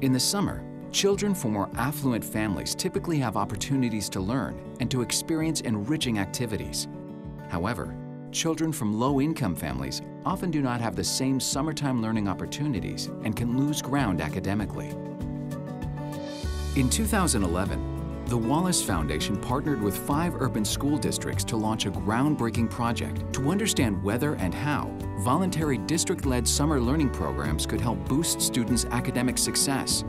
In the summer, children from more affluent families typically have opportunities to learn and to experience enriching activities. However, children from low-income families often do not have the same summertime learning opportunities and can lose ground academically. In 2011, the Wallace Foundation partnered with 5 urban school districts to launch a groundbreaking project to understand whether and how voluntary district-led summer learning programs could help boost students' academic success.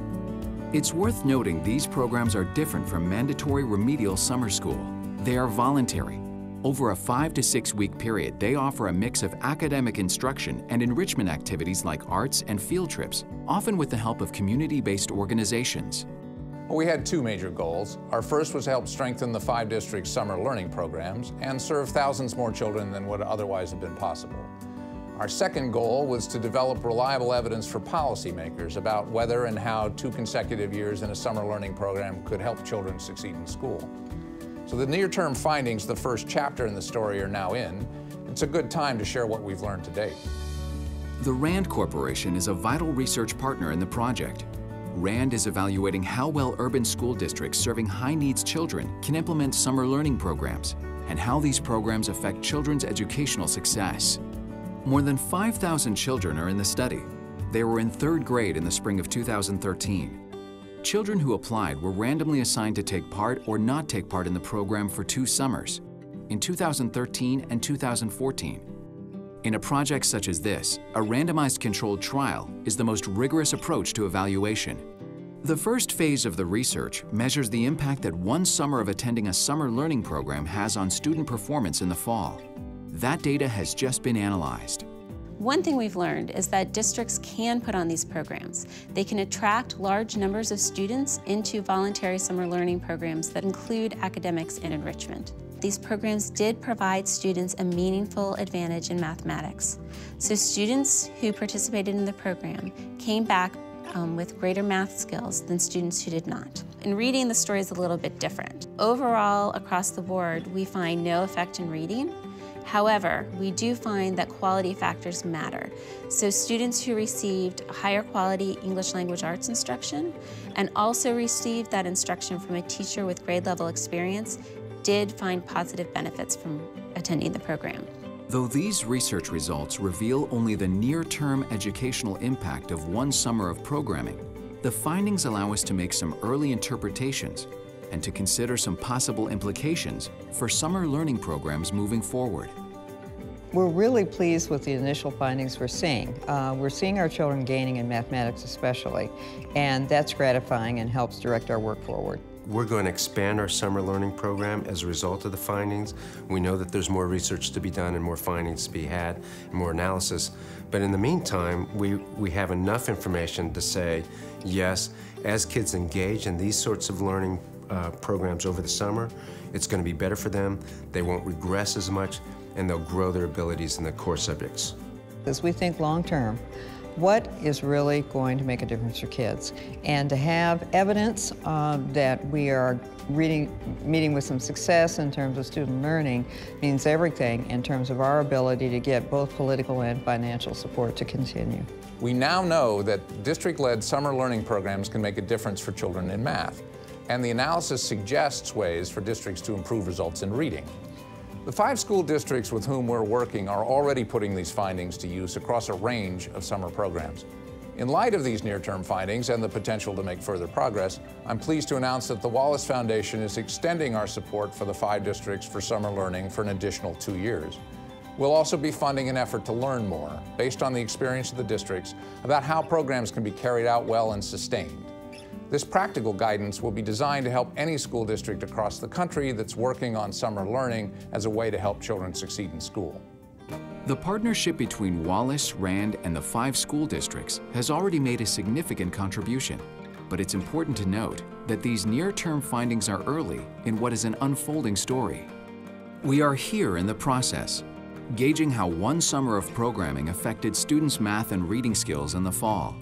It's worth noting these programs are different from mandatory remedial summer school. They are voluntary. Over a 5 to 6 week period, they offer a mix of academic instruction and enrichment activities like arts and field trips, often with the help of community-based organizations. Well, we had 2 major goals. Our first was to help strengthen the 5 districts' summer learning programs and serve thousands more children than would otherwise have been possible. Our second goal was to develop reliable evidence for policymakers about whether and how 2 consecutive years in a summer learning program could help children succeed in school. So the near-term findings, the first chapter in the story, are now in. It's a good time to share what we've learned to date. The RAND Corporation is a vital research partner in the project. RAND is evaluating how well urban school districts serving high-needs children can implement summer learning programs and how these programs affect children's educational success. More than 5,000 children are in the study. They were in 3rd grade in the spring of 2013. Children who applied were randomly assigned to take part or not take part in the program for 2 summers, in 2013 and 2014. In a project such as this, a randomized controlled trial is the most rigorous approach to evaluation. The first phase of the research measures the impact that 1 summer of attending a summer learning program has on student performance in the fall. That data has just been analyzed. One thing we've learned is that districts can put on these programs. They can attract large numbers of students into voluntary summer learning programs that include academics and enrichment. These programs did provide students a meaningful advantage in mathematics. So students who participated in the program came back with greater math skills than students who did not. In reading, the story is a little bit different. Overall, across the board, we find no effect in reading. However, we do find that quality factors matter. So students who received higher quality English language arts instruction and also received that instruction from a teacher with grade level experience did find positive benefits from attending the program. Though these research results reveal only the near-term educational impact of 1 summer of programming, the findings allow us to make some early interpretations and to consider some possible implications for summer learning programs moving forward. We're really pleased with the initial findings we're seeing. We're seeing our children gaining in mathematics especially, and that's gratifying and helps direct our work forward. We're going to expand our summer learning program as a result of the findings. We know that there's more research to be done and more findings to be had and more analysis. But in the meantime, we have enough information to say, yes, as kids engage in these sorts of learning programs over the summer, it's going to be better for them, they won't regress as much, and they'll grow their abilities in the core subjects. As we think long term, what is really going to make a difference for kids? And to have evidence that we are meeting with some success in terms of student learning means everything in terms of our ability to get both political and financial support to continue. We now know that district-led summer learning programs can make a difference for children in math, and the analysis suggests ways for districts to improve results in reading. The 5 school districts with whom we're working are already putting these findings to use across a range of summer programs. In light of these near-term findings and the potential to make further progress, I'm pleased to announce that the Wallace Foundation is extending our support for the 5 districts for summer learning for an additional 2 years. We'll also be funding an effort to learn more, based on the experience of the districts, about how programs can be carried out well and sustained. This practical guidance will be designed to help any school district across the country that's working on summer learning as a way to help children succeed in school. The partnership between Wallace, RAND, and the 5 school districts has already made a significant contribution. But it's important to note that these near-term findings are early in what is an unfolding story. We are here in the process, gauging how 1 summer of programming affected students' math and reading skills in the fall.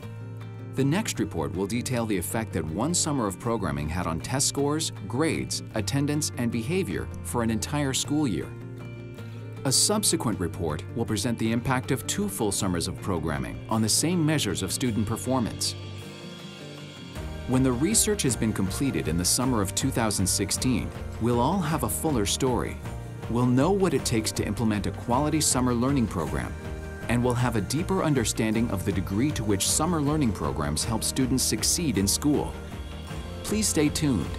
The next report will detail the effect that 1 summer of programming had on test scores, grades, attendance, and behavior for an entire school year. A subsequent report will present the impact of 2 full summers of programming on the same measures of student performance. When the research has been completed in the summer of 2016, we'll all have a fuller story. We'll know what it takes to implement a quality summer learning program, and we'll have a deeper understanding of the degree to which summer learning programs help students succeed in school. Please stay tuned.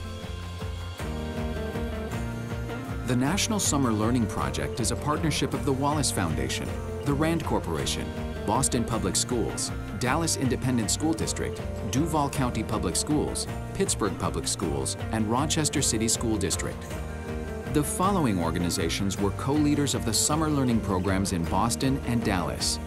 The National Summer Learning Project is a partnership of the Wallace Foundation, the Rand Corporation, Boston Public Schools, Dallas Independent School District, Duval County Public Schools, Pittsburgh Public Schools, and Rochester City School District. The following organizations were co-leaders of the summer learning programs in Boston and Dallas: